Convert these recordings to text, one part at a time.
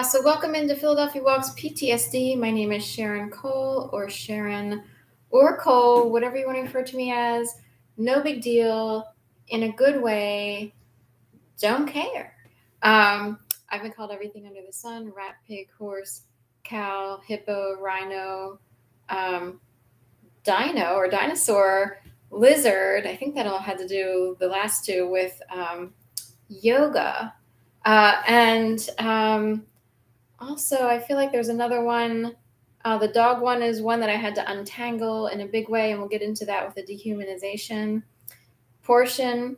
So welcome into Philadelphia Walks PTSD. My name is Sharon Cole, or Sharon, or Cole, whatever you want to refer to me as. No big deal, in a good way, don't care. I've been called everything under the sun: rat, pig, horse, cow, hippo, rhino, um, dino or dinosaur, lizard. I think that all had to do, the last two, with yoga. And also, I feel like there's another one. The dog one is one that I had to untangle in a big way, and we'll get into that with the dehumanization portion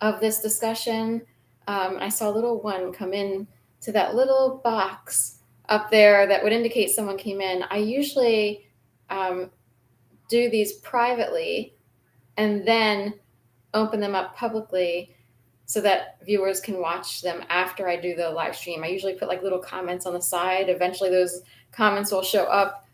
of this discussion. I saw a little one come in to that little box up there that would indicate someone came in. I usually do these privately and then open them up publicly so that viewers can watch them after I do the live stream. I usually put like little comments on the side. Eventually those comments will show up.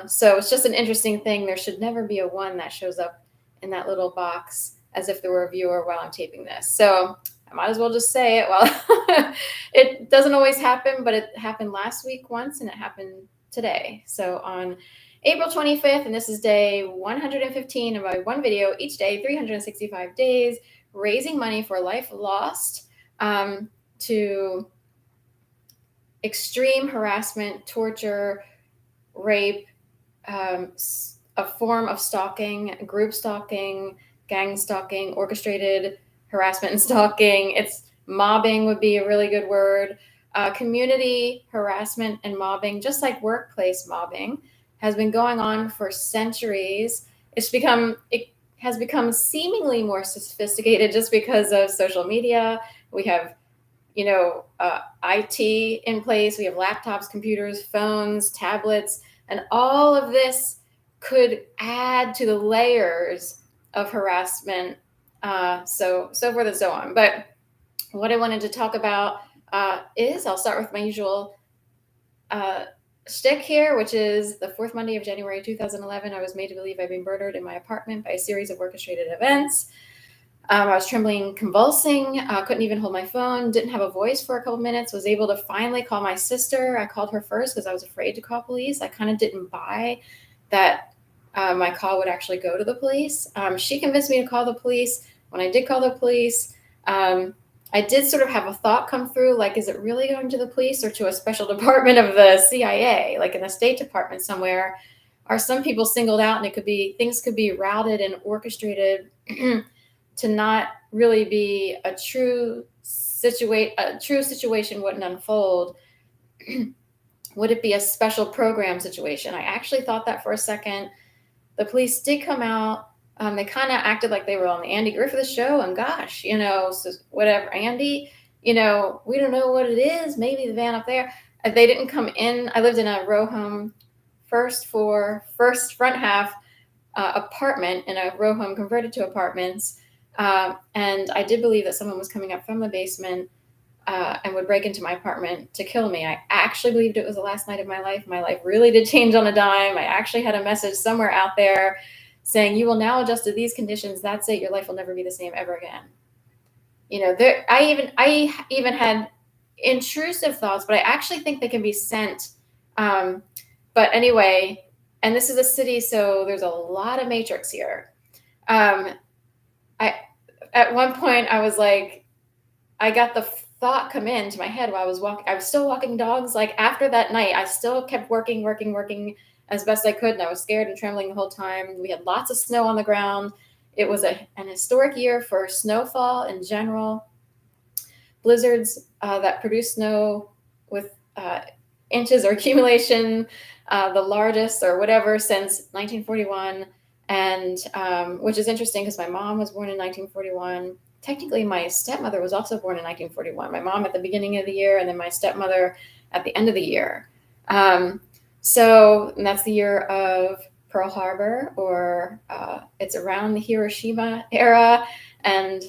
So it's just an interesting thing. There should never be a one that shows up in that little box as if there were a viewer while I'm taping this. So I might as well just say it. Well, it doesn't always happen, but it happened last week once, and it happened today. So on April 25th, and this is day 115 of my one video each day, 365 days, raising money for life lost to extreme harassment, torture, rape, a form of stalking, group stalking, gang stalking, orchestrated harassment and stalking. It's mobbing would be a really good word. Community harassment and mobbing, just like workplace mobbing, has been going on for centuries. It has become seemingly more sophisticated just because of social media. We have, IT in place. We have laptops, computers, phones, tablets, and all of this could add to the layers of harassment, so forth and so on. But what I wanted to talk about is, I'll start with my usual shtick here, which is the fourth Monday of January 2011. I was made to believe I'd been murdered in my apartment by a series of orchestrated events. I was trembling, convulsing, couldn't even hold my phone, didn't have a voice for a couple minutes, was able to finally call my sister. I called her first because I was afraid to call police. I kind of didn't buy that my call would actually go to the police. She convinced me to call the police. When I did call the police, I did sort of have a thought come through, like, is it really going to the police or to a special department of the CIA, like in the State Department somewhere? Are some people singled out, and things could be routed and orchestrated to not really be a true situation wouldn't unfold? Would it be a special program situation? I actually thought that for a second. The police did come out. They kind of acted like they were on the Andy Griffith show, and gosh, so whatever, Andy, we don't know what it is. Maybe the van up there. They didn't come in. I lived in a row home, first front half apartment in a row home converted to apartments. And I did believe that someone was coming up from the basement and would break into my apartment to kill me. I actually believed it was the last night of my life. My life really did change on a dime. I actually had a message somewhere out there saying, you will now adjust to these conditions. That's it. Your life will never be the same ever again. I even had intrusive thoughts, but I actually think they can be sent. But anyway, and this is a city, so there's a lot of matrix here. At one point I was like, I got the thought come into my head while I was walking. I was still walking dogs. Like, after that night, I still kept working as best I could, and I was scared and trembling the whole time. We had lots of snow on the ground. It was an historic year for snowfall in general. Blizzards that produce snow with inches or accumulation, the largest or whatever since 1941, and which is interesting because my mom was born in 1941. Technically, my stepmother was also born in 1941. My mom at the beginning of the year, and then my stepmother at the end of the year. And that's the year of Pearl Harbor, or it's around the Hiroshima era, and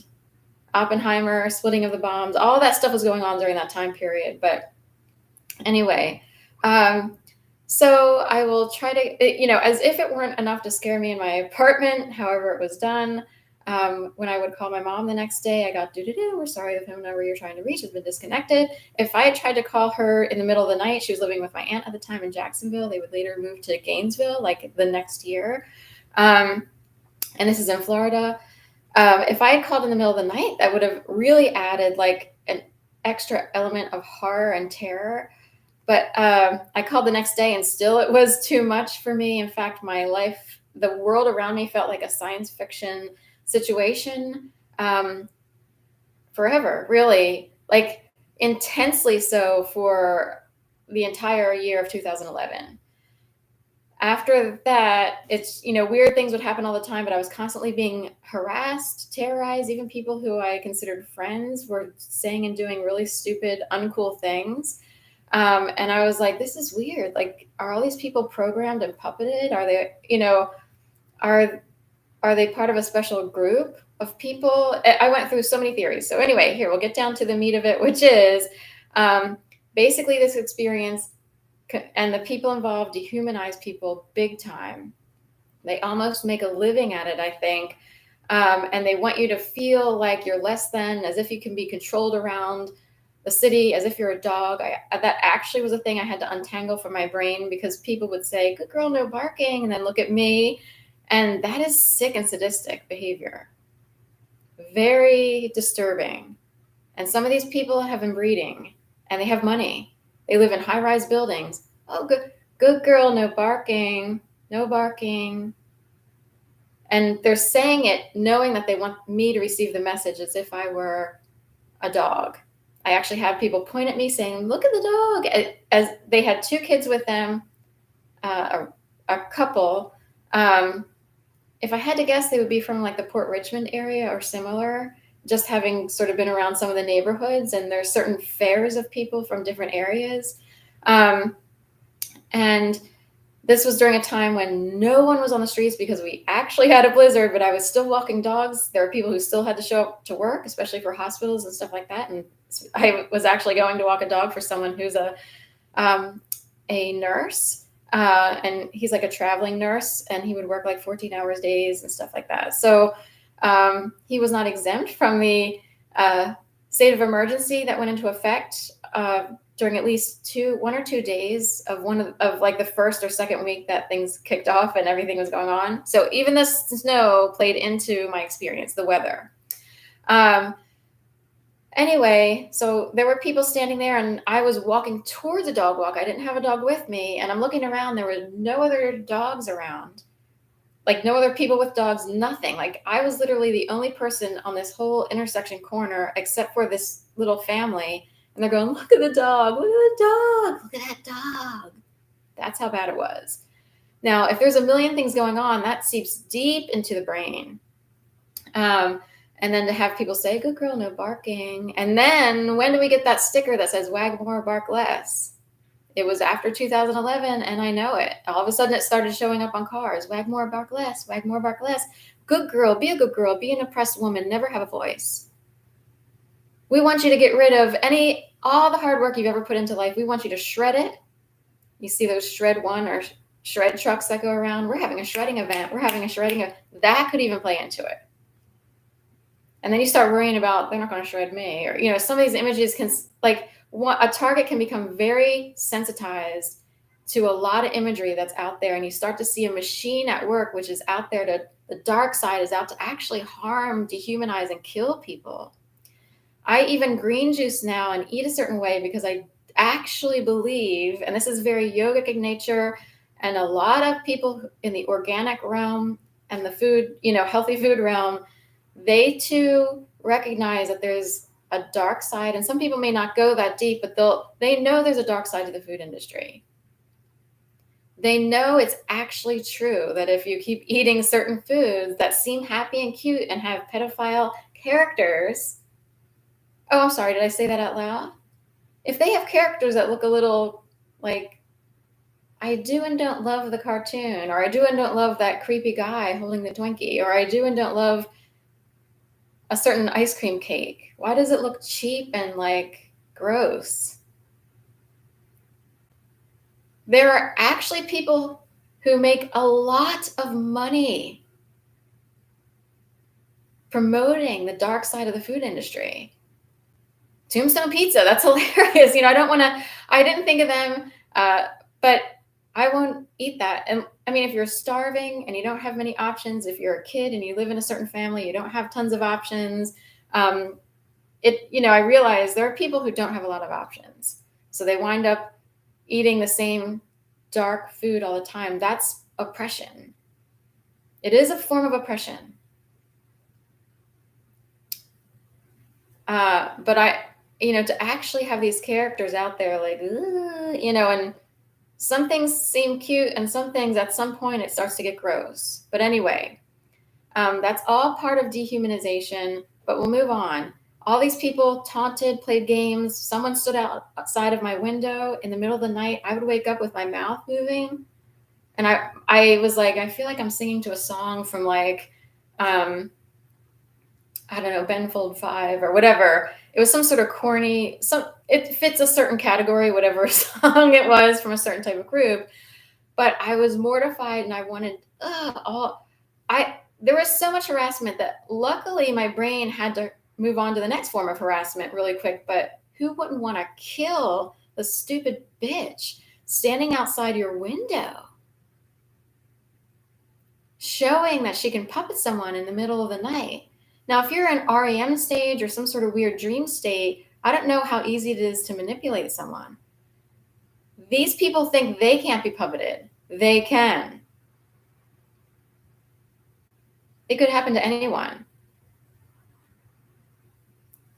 Oppenheimer, splitting of the bombs. All that stuff was going on during that time period. But anyway, so I will try to, as if it weren't enough to scare me in my apartment, however it was done, When I would call my mom the next day, I got we're sorry, the phone number you're trying to reach has been disconnected. If I had tried to call her in the middle of the night, she was living with my aunt at the time in Jacksonville. They would later move to Gainesville, like the next year. And this is in Florida. If I had called in the middle of the night, that would have really added like an extra element of horror and terror. But I called the next day and still it was too much for me. In fact, my life, the world around me felt like a science fiction situation forever, really, like intensely so for the entire year of 2011. After that, it's, weird things would happen all the time, but I was constantly being harassed, terrorized. Even people who I considered friends were saying and doing really stupid, uncool things. And I was like, this is weird. Like, are all these people programmed and puppeted? Are they, are they part of a special group of people? I went through so many theories. So anyway, here, we'll get down to the meat of it, which is basically this experience and the people involved dehumanize people big time. They almost make a living at it, I think. And they want you to feel like you're less than, as if you can be controlled around the city, as if you're a dog. That actually was a thing I had to untangle from my brain, because people would say, good girl, no barking, and then look at me. And that is sick and sadistic behavior. Very disturbing. And some of these people have been breeding and they have money. They live in high-rise buildings. Oh, good girl, no barking, no barking. And they're saying it knowing that they want me to receive the message as if I were a dog. I actually had people point at me saying, look at the dog. As they had 2 kids with them, a couple. If I had to guess, they would be from like the Port Richmond area or similar, just having sort of been around some of the neighborhoods, and there's certain pairs of people from different areas. And this was during a time when no one was on the streets because we actually had a blizzard, but I was still walking dogs. There were people who still had to show up to work, especially for hospitals and stuff like that. And I was actually going to walk a dog for someone who's a nurse. And he's like a traveling nurse, and he would work like 14-hour days and stuff like that. So he was not exempt from the state of emergency that went into effect during at least 1 or 2 days of like the first or second week that things kicked off and everything was going on. So even the snow played into my experience, the weather. Anyway, so there were people standing there, and I was walking towards a dog walk. I didn't have a dog with me, and I'm looking around. There were no other dogs around, like no other people with dogs, nothing. Like I was literally the only person on this whole intersection corner except for this little family. And they're going, look at the dog, look at the dog, look at that dog. That's how bad it was. Now, if there's a million things going on, that seeps deep into the brain. And then to have people say, good girl, no barking. And then when do we get that sticker that says wag more, bark less? It was after 2011, and I know it. All of a sudden, it started showing up on cars. Wag more, bark less. Wag more, bark less. Good girl, be a good girl. Be an oppressed woman. Never have a voice. We want you to get rid of all the hard work you've ever put into life. We want you to shred it. You see those shred one or shred trucks that go around? We're having a shredding event. We're having a shredding event. That could even play into it. And then you start worrying about, they're not going to shred me. Or, some of these images can, like, a target can become very sensitized to a lot of imagery that's out there. And you start to see a machine at work, which is out there the dark side is out to actually harm, dehumanize, and kill people. I even green juice now and eat a certain way because I actually believe, and this is very yogic in nature, and a lot of people in the organic realm and the food, healthy food realm, they too recognize that there's a dark side, and some people may not go that deep, but they know there's a dark side to the food industry. They know it's actually true that if you keep eating certain foods that seem happy and cute and have pedophile characters, oh, I'm sorry, did I say that out loud? If they have characters that look a little like, I do and don't love the cartoon, or I do and don't love that creepy guy holding the Twinkie, or I do and don't love a certain ice cream cake. Why does it look cheap and like gross? There are actually people who make a lot of money promoting the dark side of the food industry. Tombstone Pizza, that's hilarious. I didn't think of them, but I won't eat that. And I mean, if you're starving and you don't have many options, if you're a kid and you live in a certain family, you don't have tons of options. I realize there are people who don't have a lot of options. So they wind up eating the same dark food all the time. That's oppression. It is a form of oppression. But to actually have these characters out there like, and some things seem cute and some things at some point it starts to get gross. But anyway, that's all part of dehumanization, but we'll move on. All these people taunted, played games. Someone stood outside of my window in the middle of the night. I would wake up with my mouth moving. And I was like, I feel like I'm singing to a song from like, I don't know, Benfold 5 or whatever. It was some sort of corny, it fits a certain category, whatever song it was from a certain type of group. But I was mortified and I wanted, there was so much harassment that luckily my brain had to move on to the next form of harassment really quick. But who wouldn't want to kill the stupid bitch standing outside your window, showing that she can puppet someone in the middle of the night? Now, if you're in REM stage or some sort of weird dream state, I don't know how easy it is to manipulate someone. These people think they can't be puppeted. They can. It could happen to anyone.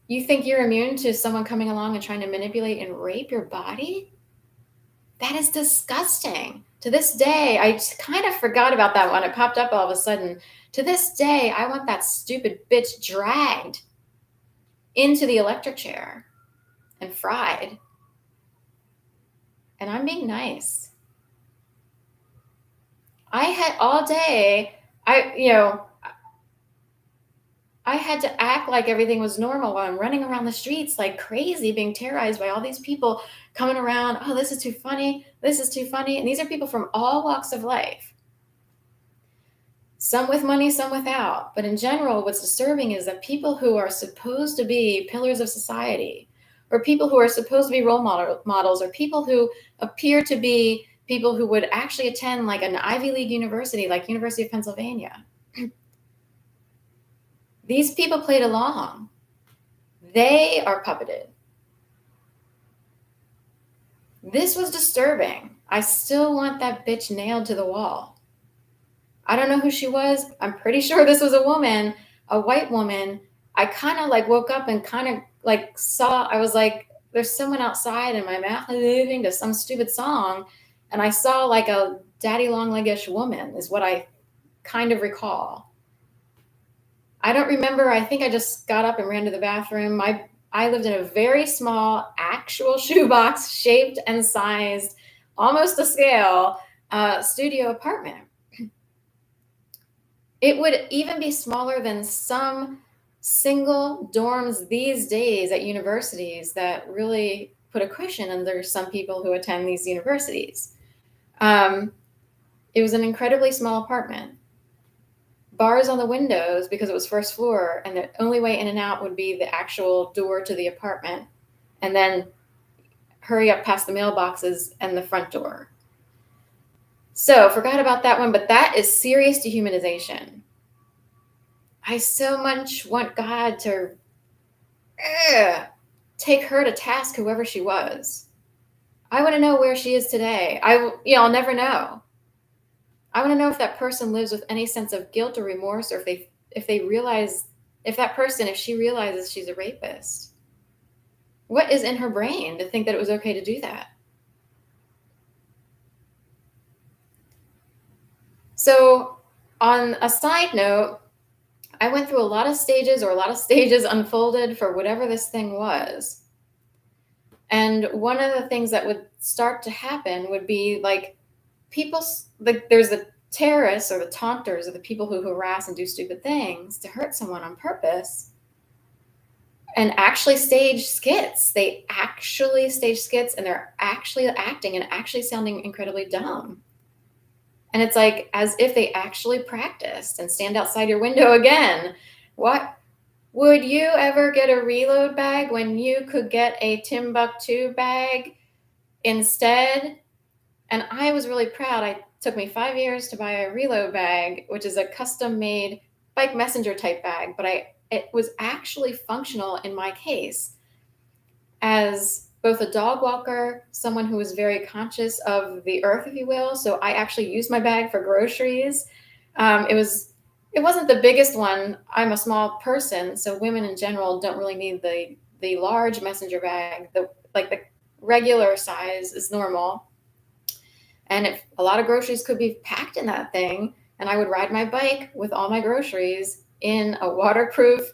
You think you're immune to someone coming along and trying to manipulate and rape your body? That is disgusting. To this day, I kind of forgot about that one. It popped up all of a sudden. To this day, I want that stupid bitch dragged into the electric chair and fried. And I'm being nice. I had all day, I had to act like everything was normal while I'm running around the streets like crazy, being terrorized by all these people coming around. Oh, this is too funny. This is too funny. And these are people from all walks of life. Some with money, some without. But in general, what's disturbing is that people who are supposed to be pillars of society, or people who are supposed to be role models, or people who appear to be people who would actually attend like an Ivy League university, like University of Pennsylvania, these people played along. They are puppeted. This was disturbing. I still want that bitch nailed to the wall. I don't know who she was. I'm pretty sure this was a woman, a white woman. I kind of like woke up and kind of like saw, I was like, there's someone outside and my mouth is moving to some stupid song. And I saw like a daddy long leg-ish woman is what I kind of recall. I don't remember. I think I just got up and ran to the bathroom. I lived in a very small actual shoebox shaped and sized, almost to scale, studio apartment. It would even be smaller than some single dorms these days at universities that really put a cushion under some people who attend these universities. It was an incredibly small apartment. Bars on the windows because it was first floor, and the only way in and out would be the actual door to the apartment, and then hurry up past the mailboxes and the front door. So forgot about that one, but that is serious dehumanization. I so much want God to take her to task, whoever she was. I want to know where she is today. I'll never know. I want to know if that person lives with any sense of guilt or remorse, or if she realizes she's a rapist. What is in her brain to think that it was okay to do that? So on a side note, I went through a lot of stages unfolded for whatever this thing was. And one of the things that would start to happen would be like there's the terrorists or the taunters or the people who harass and do stupid things to hurt someone on purpose and actually stage skits. They actually stage skits and they're actually acting and actually sounding incredibly dumb. And it's like as if they actually practiced and stand outside your window again, What? Would you ever get a reload bag when you could get a Timbuktu bag instead? And I was really proud. It took me 5 years to buy a reload bag, which is a custom made bike messenger type bag, but it was actually functional in my case as both a dog walker, someone who was very conscious of the earth, if you will. So I actually used my bag for groceries. It wasn't the biggest one. I'm a small person, so women in general don't really need the large messenger bag. The regular size is normal, and if a lot of groceries could be packed in that thing, and I would ride my bike with all my groceries in a waterproof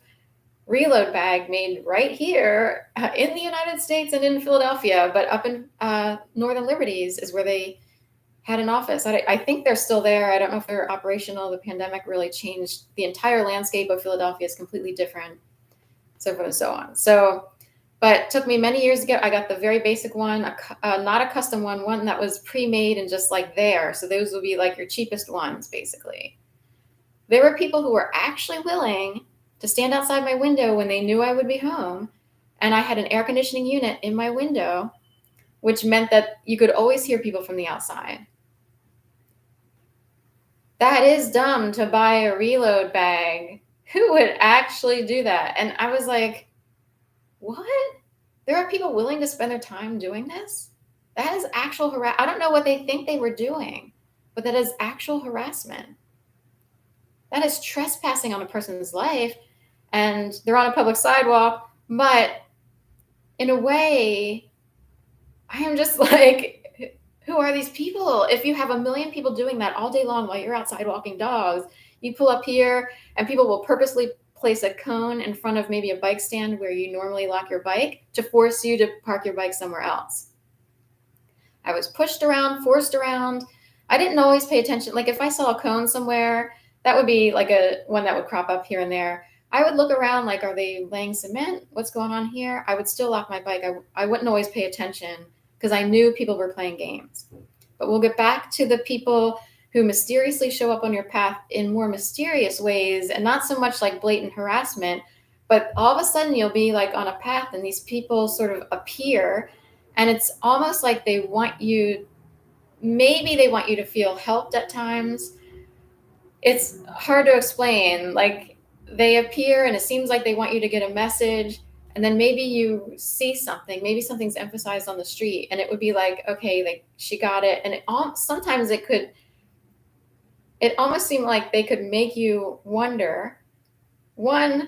reload bag made right here in the United States and in Philadelphia, but up in Northern Liberties is where they had an office. I think they're still there. I don't know if they're operational. The pandemic really changed the entire landscape of Philadelphia. Is completely different, so forth and so on. So, but it took me many years to get. I got the very basic one, not a custom one that was pre-made and just like there. So those would be like your cheapest ones, basically. There were people who were actually willing to stand outside my window when they knew I would be home, and I had an air conditioning unit in my window, which meant that you could always hear people from the outside. That is dumb to buy a reload bag. Who would actually do that? And I was like, what? There are people willing to spend their time doing this? That is actual harassment. I don't know what they think they were doing, but that is actual harassment. That is trespassing on a person's life, and they're on a public sidewalk. But in a way, I am just like, who are these people? If you have a million people doing that all day long while you're outside walking dogs, you pull up here and people will purposely place a cone in front of maybe a bike stand where you normally lock your bike to force you to park your bike somewhere else. I was pushed around, forced around. I didn't always pay attention. Like if I saw a cone somewhere, that would be like a one that would crop up here and there. I would look around like, are they laying cement? What's going on here? I would still lock my bike. I wouldn't always pay attention because I knew people were playing games. But we'll get back to the people who mysteriously show up on your path in more mysterious ways and not so much like blatant harassment, but all of a sudden you'll be like on a path and these people sort of appear, and it's almost like they want you, maybe they want you to feel helped at times. It's hard to explain. Like they appear and it seems like they want you to get a message, and then maybe you see something, maybe something's emphasized on the street, and it would be like, okay, like she got it. And sometimes it almost seemed like they could make you wonder, one,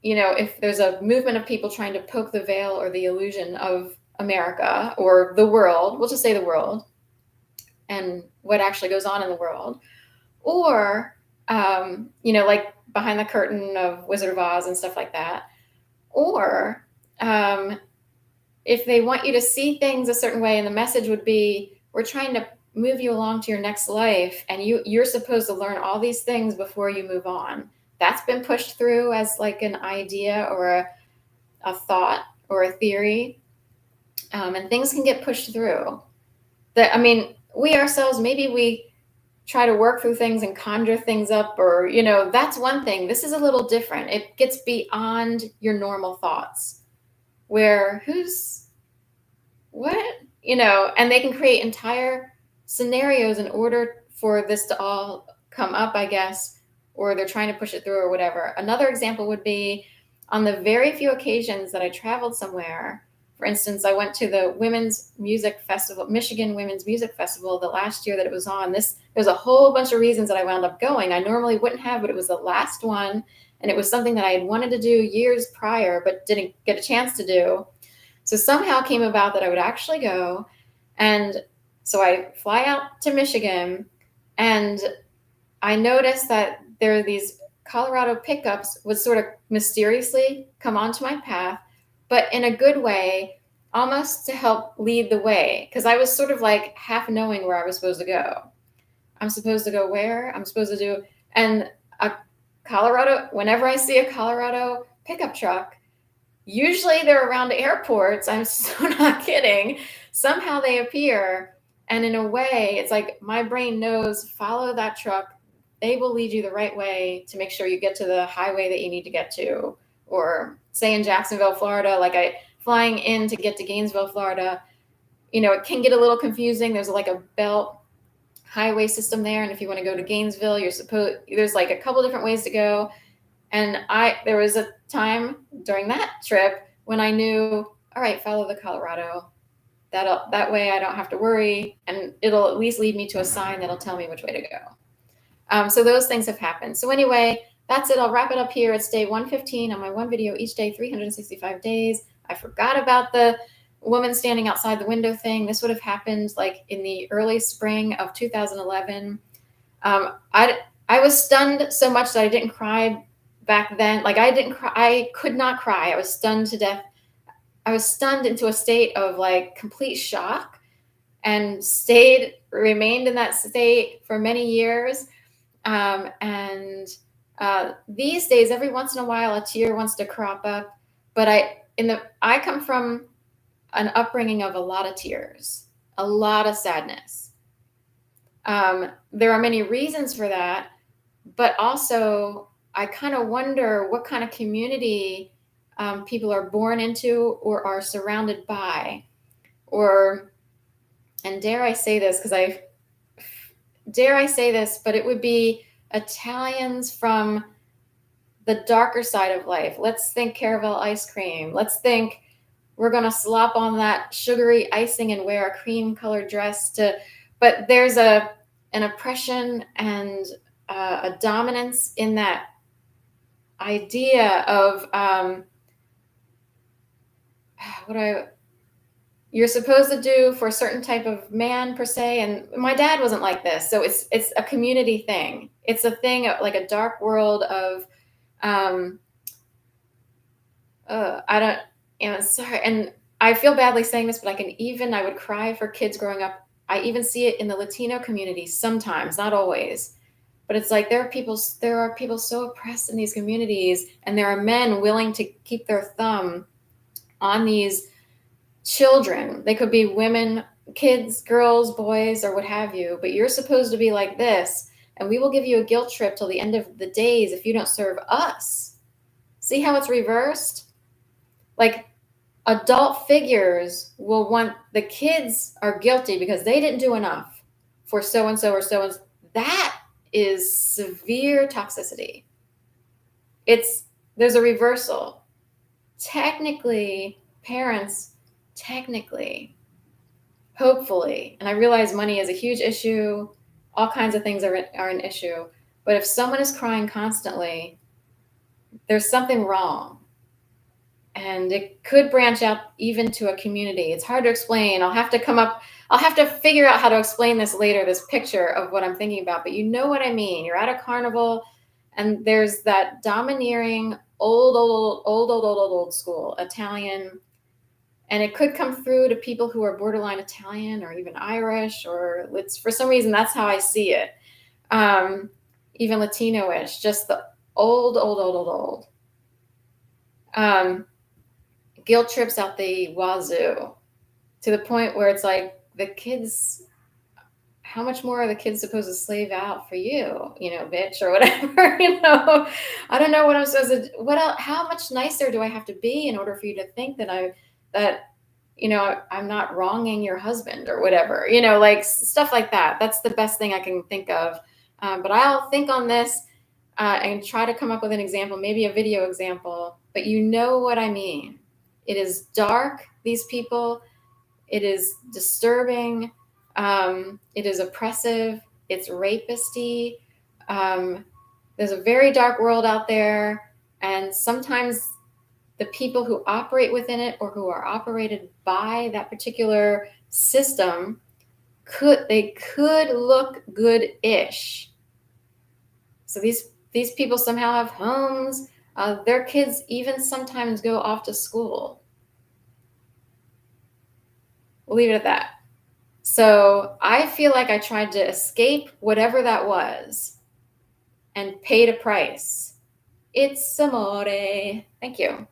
if there's a movement of people trying to poke the veil or the illusion of America or the world, we'll just say the world, and what actually goes on in the world, or like behind the curtain of Wizard of Oz and stuff like that, or if they want you to see things a certain way, and the message would be, we're trying to move you along to your next life, and you're supposed to learn all these things before you move on. That's been pushed through as like an idea or a thought or a theory, and things can get pushed through. We ourselves, maybe we try to work through things and conjure things up, or that's one thing. This is a little different. It gets beyond your normal thoughts, where who's what, and they can create entire scenarios in order for this to all come up, I guess, or they're trying to push it through or whatever. Another example would be on the very few occasions that I traveled somewhere. For instance, I went to the Women's Music Festival, Michigan Women's Music Festival, the last year that it was on. There's a whole bunch of reasons that I wound up going. I normally wouldn't have, but it was the last one, and it was something that I had wanted to do years prior, but didn't get a chance to do. So somehow came about that I would actually go. And so I fly out to Michigan, and I noticed that there are these Colorado pickups would sort of mysteriously come onto my path, but in a good way, almost to help lead the way. Because I was sort of like half knowing where I was supposed to go. I'm supposed to go where? I'm supposed to do, and whenever I see a Colorado pickup truck, usually they're around airports. I'm so not kidding. Somehow they appear. And in a way, it's like my brain knows, follow that truck. they will lead you the right way to make sure you get to the highway that you need to get to. Or say in Jacksonville, Florida, like flying in to get to Gainesville, Florida, it can get a little confusing. There's like a belt highway system there, and if you want to go to Gainesville, there's like a couple different ways to go. And there was a time during that trip when I knew, all right, follow the Colorado. That way I don't have to worry, and it'll at least lead me to a sign that'll tell me which way to go. So those things have happened. So anyway, that's it. I'll wrap it up here. It's day 115 on my one video each day, 365 days. I forgot about the woman standing outside the window thing. This would have happened like in the early spring of 2011. I was stunned so much that I didn't cry back then. Like I didn't cry. I could not cry. I was stunned to death. I was stunned into a state of like complete shock, and remained in that state for many years. And these days, every once in a while, a tear wants to crop up. But I come from an upbringing of a lot of tears, a lot of sadness. There are many reasons for that, but also I kind of wonder what kind of community people are born into or are surrounded by, and dare I say this, but it would be Italians from the darker side of life. Let's think Caravelle ice cream. Let's think we're going to slop on that sugary icing and wear a cream colored dress but there's an oppression and a dominance in that idea of you're supposed to do for a certain type of man per se. And my dad wasn't like this. So it's a community thing. It's a thing like a dark world of, sorry. And I feel badly saying this, but I would cry for kids growing up. I even see it in the Latino community sometimes, not always, but it's like there are people so oppressed in these communities, and there are men willing to keep their thumb on these children. They could be women, kids, girls, boys, or what have you, but you're supposed to be like this, and we will give you a guilt trip till the end of the days if you don't serve us. See how it's reversed? Like adult figures will want the kids are guilty because they didn't do enough for so-and-so or so-and-so. That is severe toxicity. There's a reversal. Technically, parents, hopefully, and I realize money is a huge issue, all kinds of things are an issue, but if someone is crying constantly, there's something wrong. And it could branch out even to a community. It's hard to explain. I'll have to figure out how to explain this later, this picture of what I'm thinking about, but you know what I mean. You're at a carnival and there's that domineering old school Italian, and it could come through to people who are borderline Italian or even Irish, or for some reason, that's how I see it. Even Latino-ish, just the old. Guilt trips out the wazoo, to the point where it's like the kids, how much more are the kids supposed to slave out for you, bitch, or whatever, I don't know what I'm supposed to, what else, how much nicer do I have to be in order for you to think that I'm not wronging your husband or whatever, like stuff like that. That's the best thing I can think of. But I'll think on this and try to come up with an example, maybe a video example, but you know what I mean. It is dark, these people. It is disturbing. It is oppressive. It's rapisty. There's a very dark world out there. And sometimes the people who operate within it or who are operated by that particular system could look good-ish. So these people somehow have homes. Their kids even sometimes go off to school. We'll leave it at that. So I feel like I tried to escape whatever that was and paid a price. It's amore. Thank you.